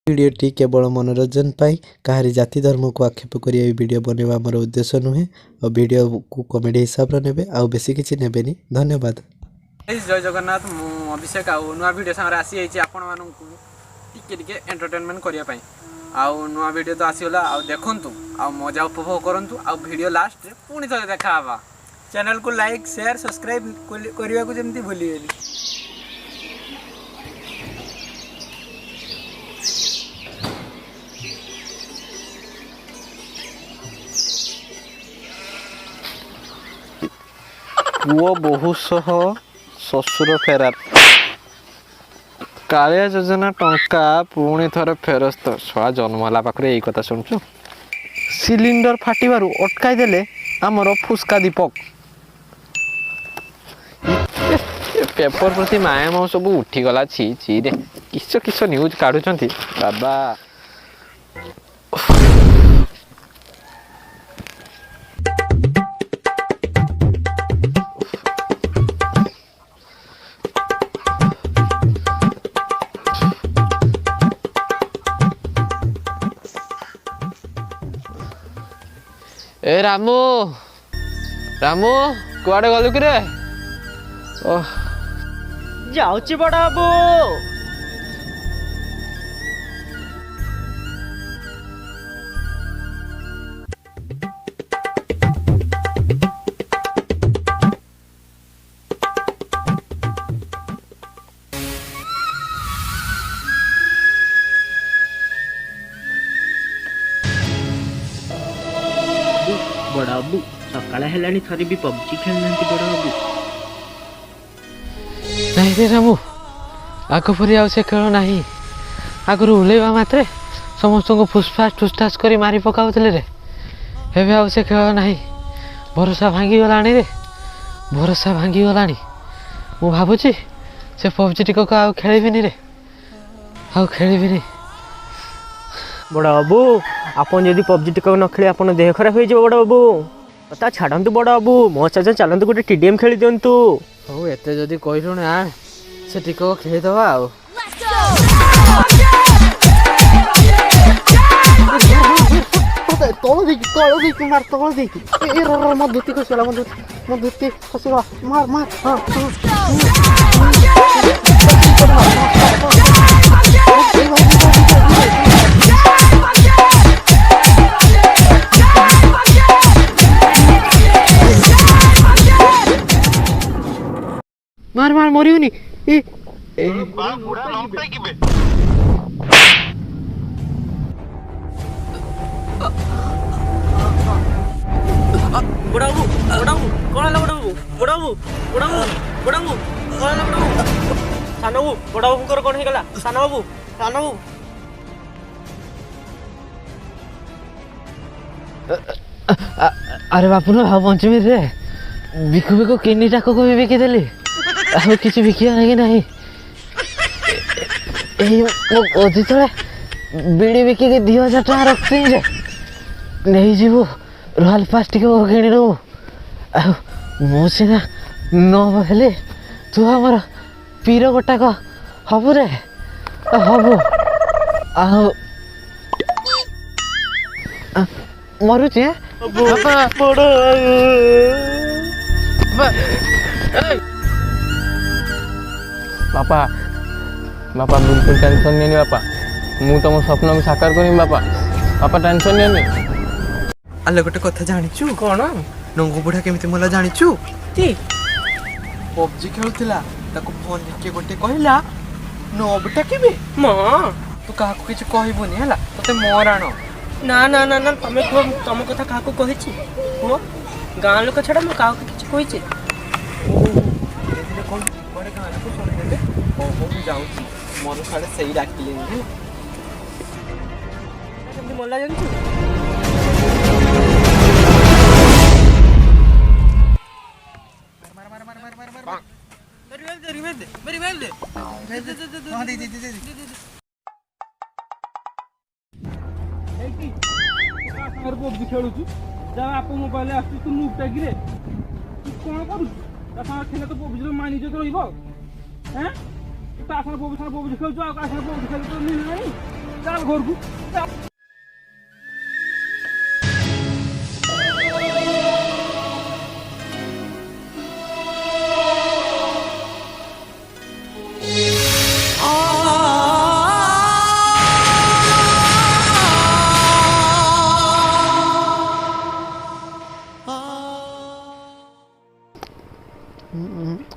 भिडियोटी केवल मनोरंजन पाई कहारी जाति धर्म को आक्षेप करिया वीडियो बनवा आमर उद्देश्य नुहे और वीडियो को कॉमेडी हिसाब रे नेबे आ बेसी किछि नेबेनी। धन्यवाद। जय जगन्नाथ मु अभिषेक आ नुआ वीडियो संग आसी जाइछि आपण मानू टिके एंटरटेनमेंट करिया पई आ नुआ वीडियो तो आसीगला आ देखंतु आ मजा उपभोग करंतु आ वीडियो लास्ट रे पुनी थरे देखा आबा। चैनल को लाइक शेयर सब्सक्राइब करने को जमती भूलिएनि। पुओ बहु सह शशुर फेरार कालिया योजना टंका पुणी थरे फेरस्त छुआ जन्म होला पाखरे एई कथा सुनछु। सिलिंडर फाटिबारु अटकाई देले आमर फुस्का दीपक पेपर प्रति माया मोह सब उठी गला। छी छी रे किस किस न्यूज काढुचंती बाबा। ए रामू रामू कुआडे गलु कि रे? ओह जाउची बड़ा बाबू। बड़ा बाबू सकाळ हेलानी थरी भी पबजी खेलना बड़ा बाबू। नहीं रे रामू आग परी आउ से खेल नहीं। आगु उलेवा मात्रे समस्त को फुसफास कर मारी पकाउले रे। एबे आउ से खेल नहीं। भरोसा भांगी गलानी रे भरोसा भांगी गलानी। मु भाबुची से पबजी टिक को आउ खेलिबिनी रे आउ खेलिबिनी। बड़ा बाबू आपन यदि पबजी टिक न खेले आपन देह खराब हो जाए। बड़ा बाबू ता छाड़ू बड़ा बाबू मो चाचा चलतु गोटे टीडीएम खेली दिंतु। हौ एते जदि कहलु ना से टिक खेली दवा आउ। तोल देखि मार तोल देखि ए रो म धुती खसला म धुती खसला मार मार हां मार मार मरियोनी ए ए बा बुढ़ा नमते किबे बड़ा बाबू कौन है बड़ा बाबू बड़ा बाबू कौन है बड़ा बाबू सानो बाबू बड़ा बाबू कर कौन हे गला सानो बाबू अरे बापू ना भाव पंचमी रे बिकु बिकु किनी टाको को बिकी देली आ किछि बिकिया नहीं नहीं। ए मो ओदी तले बीड़ी बिकी के 2000 टका रखती रे नहीं जीवो रॉयल पास टिके किणी नो आ मो सिना न हेले तू हमर पीर गोटाक हबु रे हबु आ मरुची बड़ा बापा बापा बिल्कुल टेंशन नहीं बापा मु तुम स्वप्न में साकार करी बापा टेंशन नहीं। आले गोटे कथा जानिचु कोन नंगू बुढ़ा केमिति मला जानिचु की पबजी खेलुथिला ताको फोन के गोटे कहला नोबटा केबे मां तू काहा को किछ कहबोनी हला तते मोराणो ना ना ना ना तुम कथा काहा को कहिछि हो गां लोक छडा म काहा को किछ कहिछि कोन बड़े गाना को सुन देबे ओ हो जाउची मोर साडे सही डाकिले नी केमि मला जानछु मार दे हां दे पबजी खेलुछु जब आप मोबाइल आसु तू नुक टागिरे तू कोन करू ता खेले तो पबजी मानी जो रहिबो हैं ता पबजी खेलछु आ पबजी खेल तो नहीं ଚାଲ ଘରକୁ।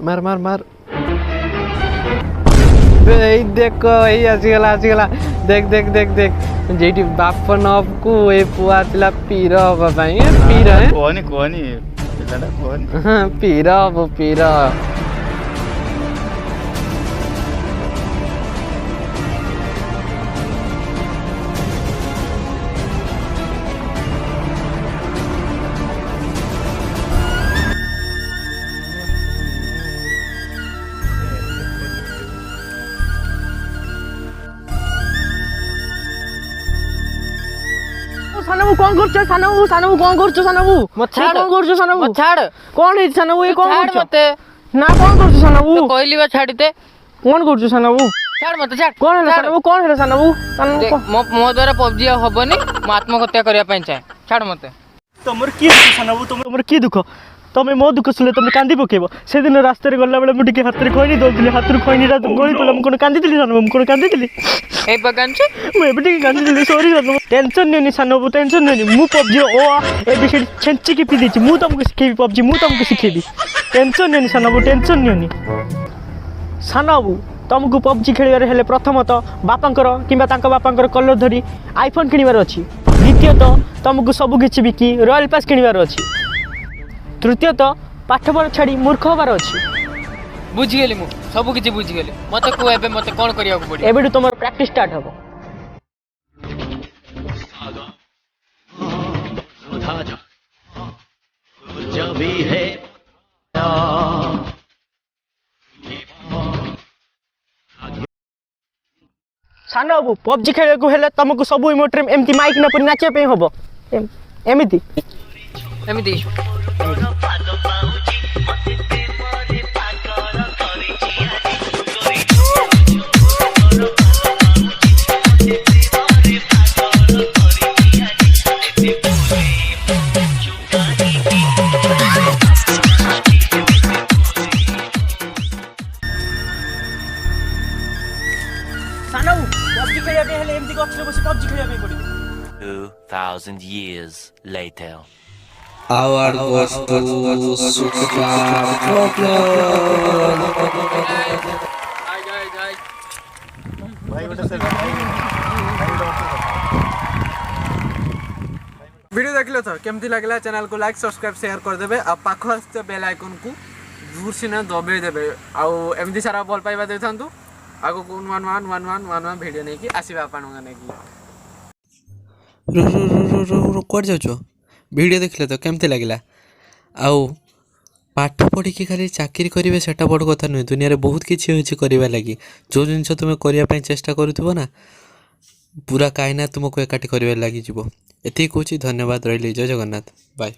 मार मार मार ए देख ए आसीगला देख देख देख देख जेठी बाप नब को ए पुआ तिला पीर हबा पई पीर है कोनी पिलाडा कोनी हां पीर हबो पीर सानबू कौन करछ सानबू कौन करछ सानबू मत छाड़ कौन करछ सानबू मत छाड़ कौन है सानबू ये कौन छाड़ करछ मते ना कौन करछ सानबू तो कहली बा छाड़ीते कौन करछ सानबू छाड़ मते छाड़ कौन है सानबू कौन है सानबू मो द्वारा पबजी हबनी म आत्महत्या करिया पई चाहे छाड़ मते तमर की दुख सानबू तमर की दुख तमे मो दुख सुले तमे कांदी पकेबो से दिन रास्ता रे गल्ला बेले मुटिके हाथ रे खोइनी दोलतिले हाथ रे खोइनी रा गोली पलम कोन कांदी दिली सानबू कोन कांदी दिली ए बगान छे मु एबे कांदी दिली सॉरी सानबू टेंशन नेनी सानबू टेंशन नेनी मु पबजी ओ एबीसीडी छेंची के पी देची मु तुमको सिखेबी पबजी मु तुमको सिखेबी टेंशन नेनी सानबू टेंशन नेनी सानबू तुमको पबजी खेलिबार हेले प्रथमतः बापांकर किंबा तांका बापांकर कलर धरी आईफोन किनिबार अछि द्वितीयतः तुमको सब किछि बिकी रॉयल पास किनिबार अछि तृतीयतः पाठ पढ़ा छाड़ी मूर्ख हबार अछि बुझी गेली मु सब किछि बुझी गेली मते को एबे मते कोन करिया को पड़ी एबेडू तुमर प्रैक्टिस स्टार्ट हबो सानो बाबू पबजी खेले को हेले तुमको सब इमोट रे एमती माइक न पर नाचे पे हबो एमिति एमिति सानो पबजी खेलिया पे हेले एमती गछ रे बसी पबजी खेलिया पे पड़ी 2000 years later. Our goes to Super भाई बेटा सर वीडियो देखले तो केमती लागला चैनल को लाइक सब्सक्राइब शेयर कर देबे आ पाखो आस्ते बेल आइकन को दूर सिना दबे देबे आ एमती सारा भल पाइबा देथांतु आगो को वन वीडियो नै कि आसीबा आपन नै कि कुआड़ जाऊ वीडियो देखले तो केमती लगिला आउ पाठ पढ़ी खाली चाकरी करेंगे सेटा बड़ कथा नुहे दुनिया रे बहुत किसी होची करबा लगी जो जिनस तुम करबा पई चेष्टा करूथबो ना पूरा कायना तुमको एकाठी करबा लगी जीवो एति कहूची धन्यवाद रहिली जय जगन्नाथ बाय।